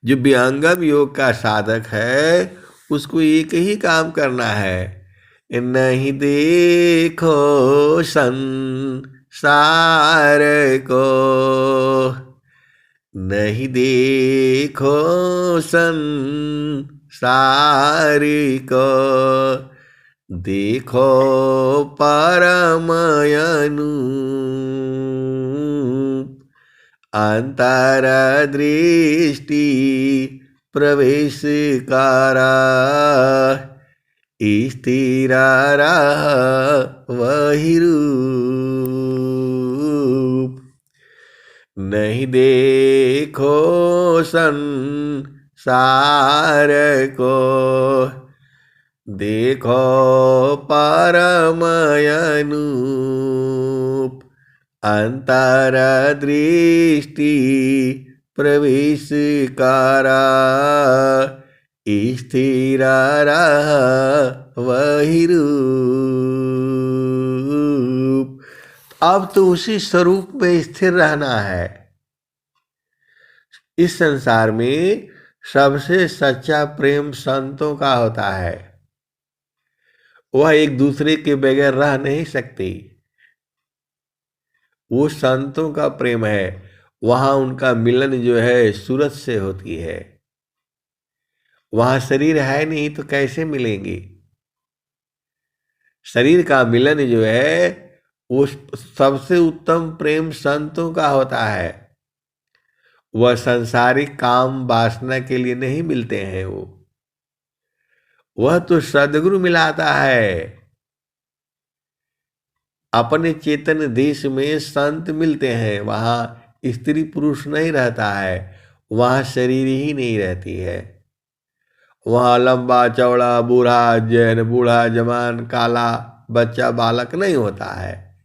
जो विहंगम योग का साधक है उसको एक ही काम करना है, नहीं देखो संसार को, नहीं देखो संसार को, देखो परमयनु, अंतरदृष्टि प्रवेश करा, स्थिर रह वही रूप, नहीं देखो संसार को, देखो परमयनु, अंतरदृष्टि प्रवेश करा, स्थिर रह वही रूप। अब तो उसी स्वरूप में स्थिर रहना है। इस संसार में सबसे सच्चा प्रेम संतों का होता है। वह एक दूसरे के बगैर रह नहीं सकते। वो संतों का प्रेम है। वहाँ उनका मिलन जो है सूरज से होती है। वहाँ शरीर है नहीं तो कैसे मिलेंगे। शरीर का मिलन जो है वो सबसे उत्तम प्रेम संतों का होता है। वह सांसारिक काम वासना के लिए नहीं मिलते हैं। वह तो सद्गुरु मिलाता है। अपने चेतन देश में संत मिलते हैं। वहाँ स्त्री पुरुष नहीं रहता है। वहाँ शरीर ही नहीं रहती है। वहाँ लंबा चौड़ा बूढ़ा जैन बूढ़ा जवान काला बच्चा बालक नहीं होता है।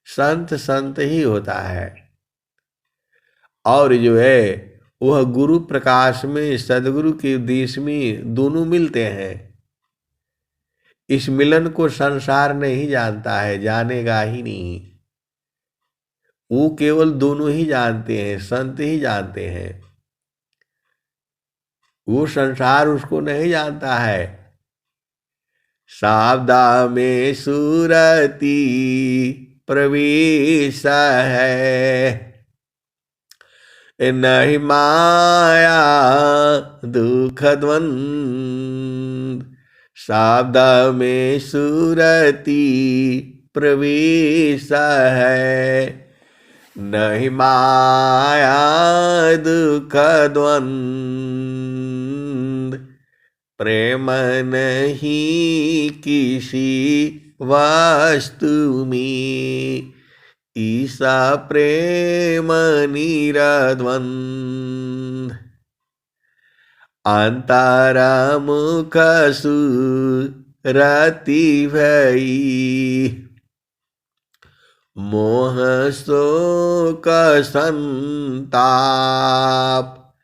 संत संत ही होता है। और जो है वह गुरु प्रकाश में सदगुरु के देश में दोनों मिलते हैं। इस मिलन को संसार नहीं जानता है, जानेगा ही नहीं। वो केवल दोनों ही जानते हैं, संत ही जानते हैं। वो संसार उसको नहीं जानता है। सावधा में सुरती प्रवेश है, नहीं माया दुख द्वंद। सावधा में सुरती प्रवेश है, नहीं माया दुख द्वंद। प्रेम नहीं किसी वस्तु में, ईसा प्रेम निरद्वंद। अंतरमुख सुरति भई, मोह शोक संताप।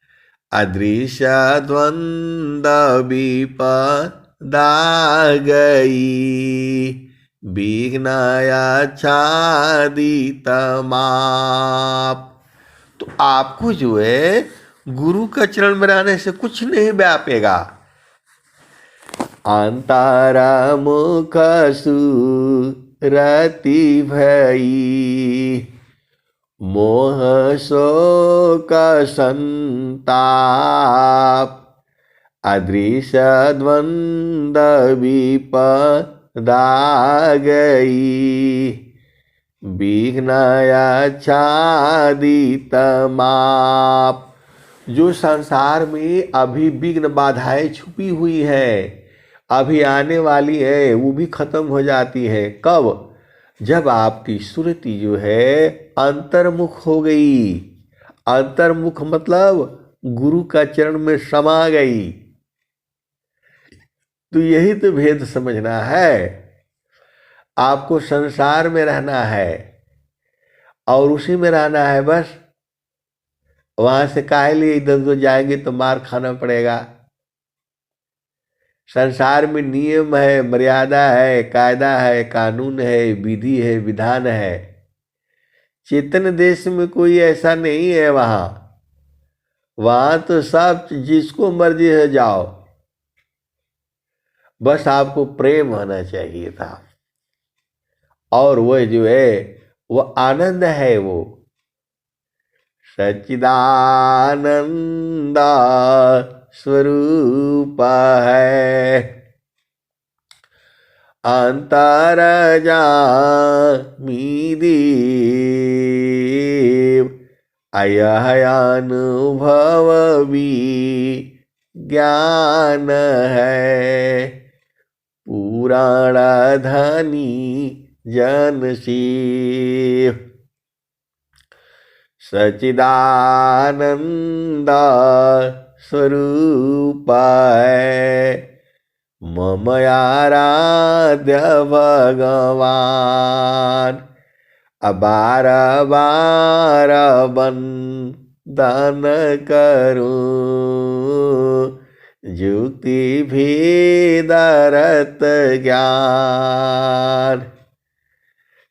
अदृश्य द्वंद्व विपदा गई, विघ्न आच्छादित माप। तो आपको जो है गुरु का चरण में रहने से कुछ नहीं व्यापेगा। अंतरमुख सुरति भई, मोह शोक संताप। अदृश्य द्वंद्व विपदा गई, विघ्न आच्छादित माप। जो संसार में अभी विघ्न बाधाएं छुपी हुई है, अभी आने वाली है, वो भी खत्म हो जाती है। कब? जब आपकी सुरति जो है अंतर्मुख हो गई। अंतर्मुख मतलब गुरु का चरण में समा गई। तो यही तो भेद समझना है। आपको संसार में रहना है और उसी में रहना है बस। वहां से काहे लिए इधर उधर जाएंगे तो मार खाना पड़ेगा। संसार में नियम है, मर्यादा है, कायदा है, कानून है, विधि है, विधान है। चेतन देश में कोई ऐसा नहीं है। वहां तो सब जिसको मर्जी है जाओ, बस आपको प्रेम होना चाहिए था। और वह जो है वो आनंद है, वो सच्चिदानंद स्वरूप है। अंतर जामी देव अयह अनुभव भी ज्ञान है। पुराण धनी जन शिव सच्चिदानंद स्वरूप है। मम आराध्य भगवान बार बार वंदन करूं। जुक्ति भेदरत ज्ञान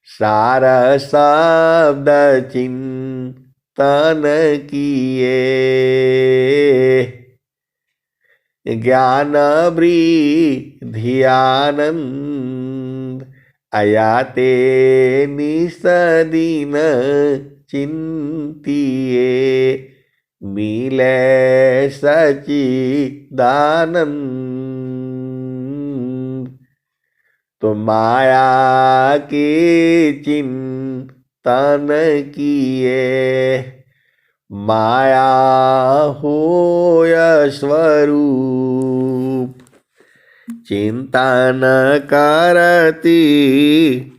सार शब्द चिंतन किए। ज्ञान वृद्धि आनंद अयाते निसदीन चिंतिए। मिले सच्चिदानंद तो माया के चिंतन किए। माया होय स्वरूप चिंतन करती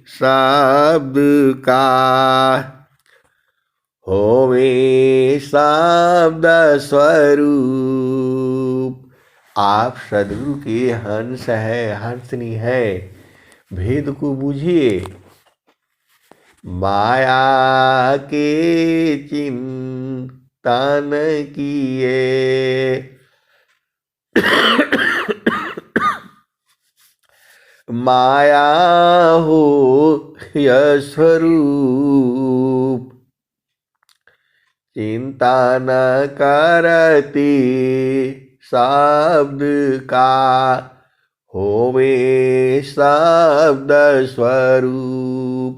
शब्द का। होवे शब्द स्वरूप। आप सदगुरु के हंस है, हंसनी है, भेद को बूझिए। माया के चिंतन किए। माया हो यह स्वरूप चिंता न करती शब्द का। होवे शब्द स्वरूप।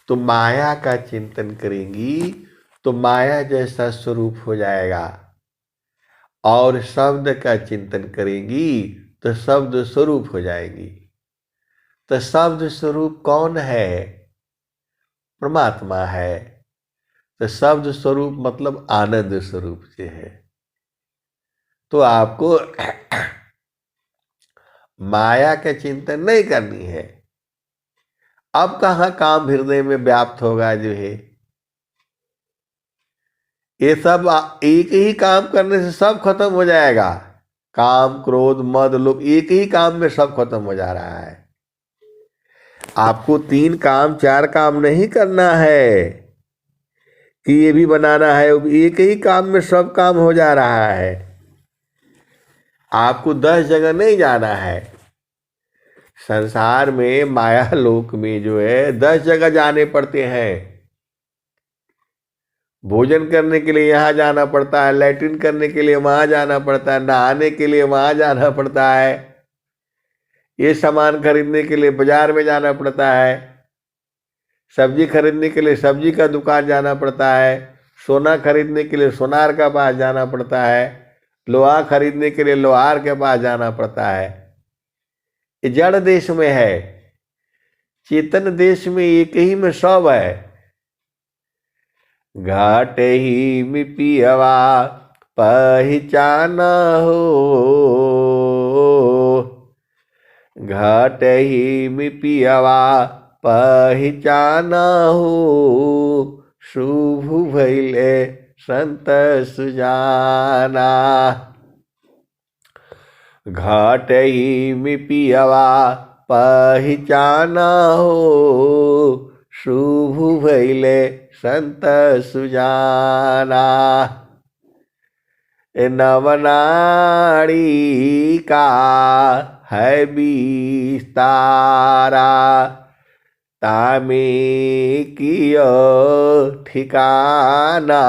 तो माया का चिंतन करेंगी तो माया जैसा स्वरूप हो जाएगा, और शब्द का चिंतन करेंगी तो शब्द स्वरूप हो जाएगी। तो शब्द स्वरूप कौन है? परमात्मा है। तो शब्द स्वरूप मतलब आनंद स्वरूप से है। तो आपको माया का चिंतन नहीं करनी है। अब कहाँ काम हृदय में व्याप्त होगा जो है। ये सब एक ही काम करने से सब खत्म हो जाएगा। काम क्रोध मद लोभ एक ही काम में सब खत्म हो जा रहा है। आपको 3 काम 4 काम नहीं करना है कि ये भी बनाना है, एक ही काम में सब काम हो जा रहा है। आपको 10 जगह नहीं जाना है। संसार में माया लोक में जो है 10 जगह जाने पड़ते हैं। भोजन करने के लिए यहाँ जाना पड़ता है, लैट्रिन करने के लिए वहाँ जाना पड़ता है, नहाने के लिए वहाँ जाना पड़ता है, ये सामान खरीदने के लिए बाजार में जाना पड़ता है, सब्जी खरीदने के लिए सब्जी का दुकान जाना पड़ता है, सोना खरीदने के लिए सोनार का पास जाना पड़ता है, लोहा खरीदने के लिए लोहार के पास जाना पड़ता है। ये जड़ देश में है। चेतन देश में एक ही में सब है। घाट ही में पियवा पहचान हो। घाट ही में पियवा पहचान हो। शुभ भइले संत सुजाना। घाट ही में पियवा पहचान हो। शुभ भइले संत सुजाना। नवनाड़ी का है विस्तारा। तामे कियो ठिकाना।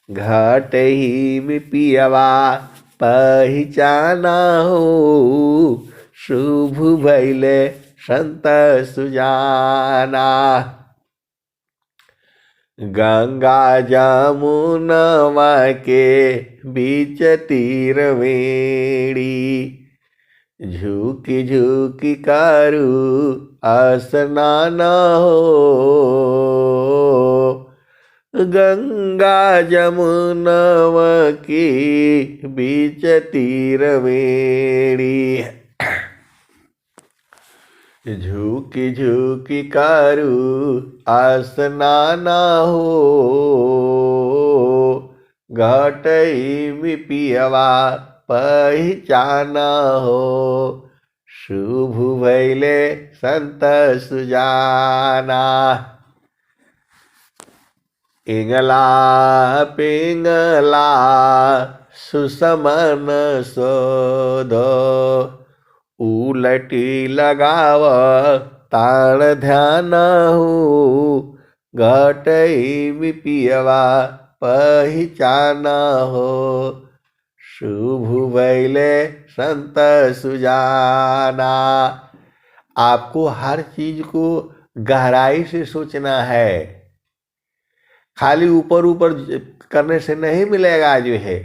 घट ही में पियवा पहचाना हो, शुभ भैले संत सुजाना। गंगा जमुनवा के बीच तीर वेणी, झुकी झुकी करू स्नान हो। गंगा जमुनवा के बीच तीर वेणी, झुकी झुकी करू स्नान हो। घटई में पियवा पहचाना हो, शुभ भैले संत सुजाना। इंगला पिंगला सुसमन शोधो, उलटी लगाव ताण ध्यान हो। घटई में पियवा पहचाना हो, शुभ भैले संत सुजाना। आपको हर चीज को गहराई से सोचना है, खाली ऊपर ऊपर करने से नहीं मिलेगा। जो है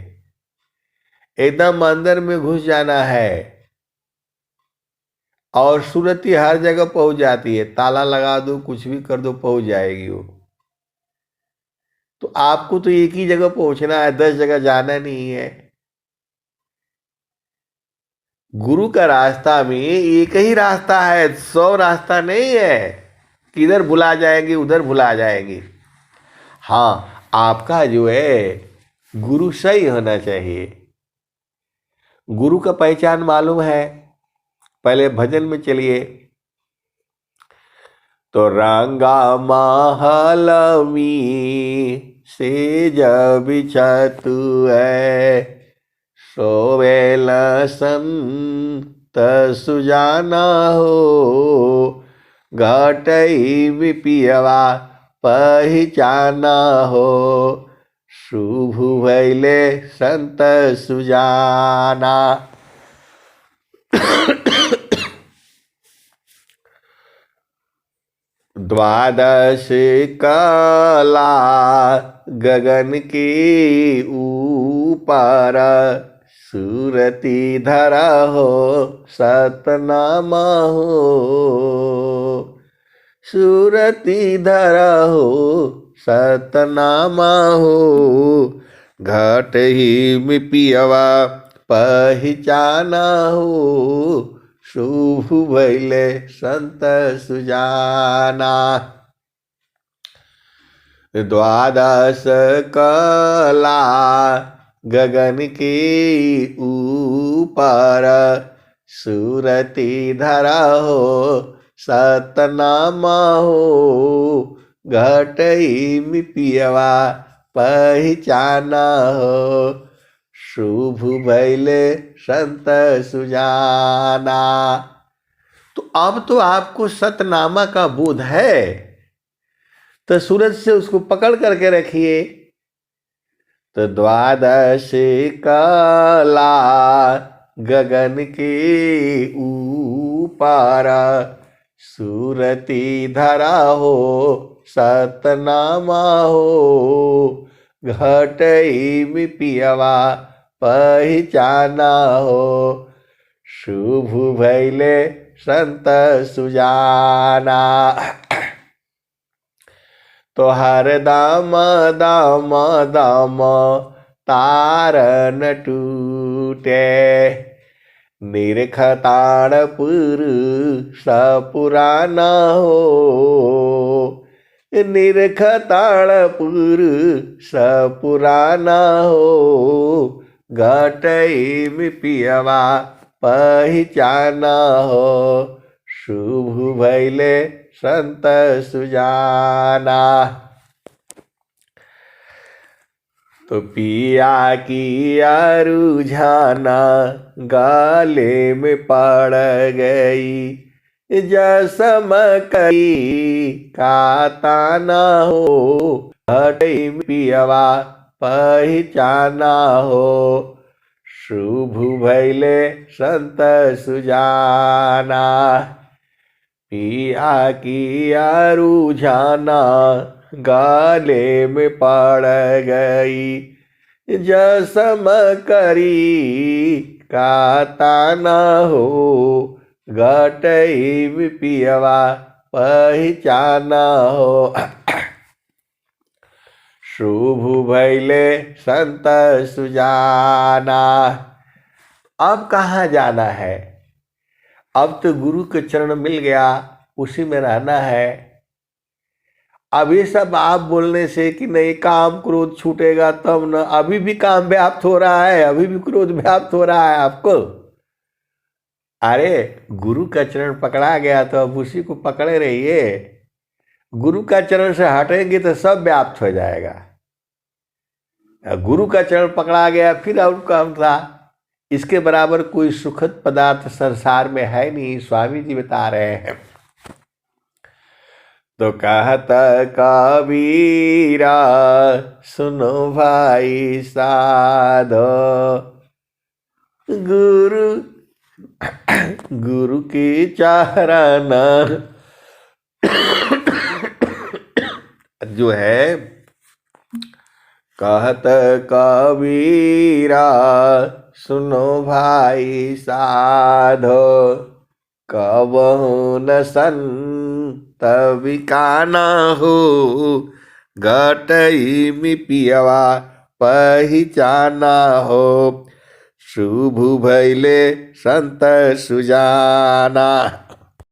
एकदम अंदर में घुस जाना है, और सूरती हर जगह पहुंच जाती है। ताला लगा दो, कुछ भी कर दो, पहुंच जाएगी वो। तो आपको तो एक ही जगह पहुंचना है, 10 जगह जाना नहीं है। गुरु का रास्ता में एक ही रास्ता है, 100 रास्ता नहीं है। किधर भुला जाएंगे, उधर भुला जाएंगे। हाँ, आपका जो है गुरु सही होना चाहिए। गुरु का पहचान मालूम है? पहले भजन में चलिए। तो रंगा महल में से जब बिछतु है, सोवेल संत सुजाना हो। घटई में पियवा पहचाना हो, शुभ भैले संत सुजाना। द्वादश कला गगन के ऊपर, सूरती धरा हो सतनामा हो। सूरती धरा हो सतनामा हो। घट ही में पियवा पहचाना हो, शुभ भैले संत सुजाना। द्वादश कला गगन के ऊपर, सूरती धरा हो सतनामा हो। घटई में पियवा पहचाना हो, शुभ भैले संत सुजाना। तो अब तो आपको सतनामा का बोध है, तो सूरज से उसको पकड़ करके रखिए। तो द्वादश कला गगन के ऊपर, सूरती धरा हो सतनामा हो। घटई में पियवा पहचाना हो, शुभ भैले संत सुजाना। तो हर दाम दाम दाम तार न टूटे, निरखताड़पुर सपुराना हो। निरखताड़पुर सपुराना हो। घटई में पियवा पहचाना हो, शुभ भैले संत सुजाना। तो पिया की रुझाना गाले में पड़ गई, जसम कई का ताना हो। घटई में पियवा पहचाना हो। शुभ भैले संत सुजाना, पिया किया रुझाना, गाले में पड़ गई जसम करी का ताना हो। घटई में पियवा पहचाना हो। शुभ भैले संत सुजाना। अब कहाँ जाना है? अब तो गुरु के चरण मिल गया, उसी में रहना है। अब ये सब आप बोलने से कि नहीं काम क्रोध छूटेगा तब न, अभी भी काम व्याप्त हो रहा है, अभी भी क्रोध व्याप्त हो रहा है आपको। अरे गुरु का चरण पकड़ा गया तो अब उसी को पकड़े रहिए। गुरु का चरण से हटेंगे तो सब व्याप्त हो जाएगा। गुरु का चरण पकड़ा गया फिर और काम था। इसके बराबर कोई सुखद पदार्थ संसार में है नहीं, स्वामी जी बता रहे हैं। तो कहता कबीरा सुनो भाई साधो, गुरु की चरण जो है, कहत कबीरा सुनो भाई साधो, कबहु न संत बिकाना हो। घटई में पियवा पहचाना हो। शुभ भैले संत सुजाना।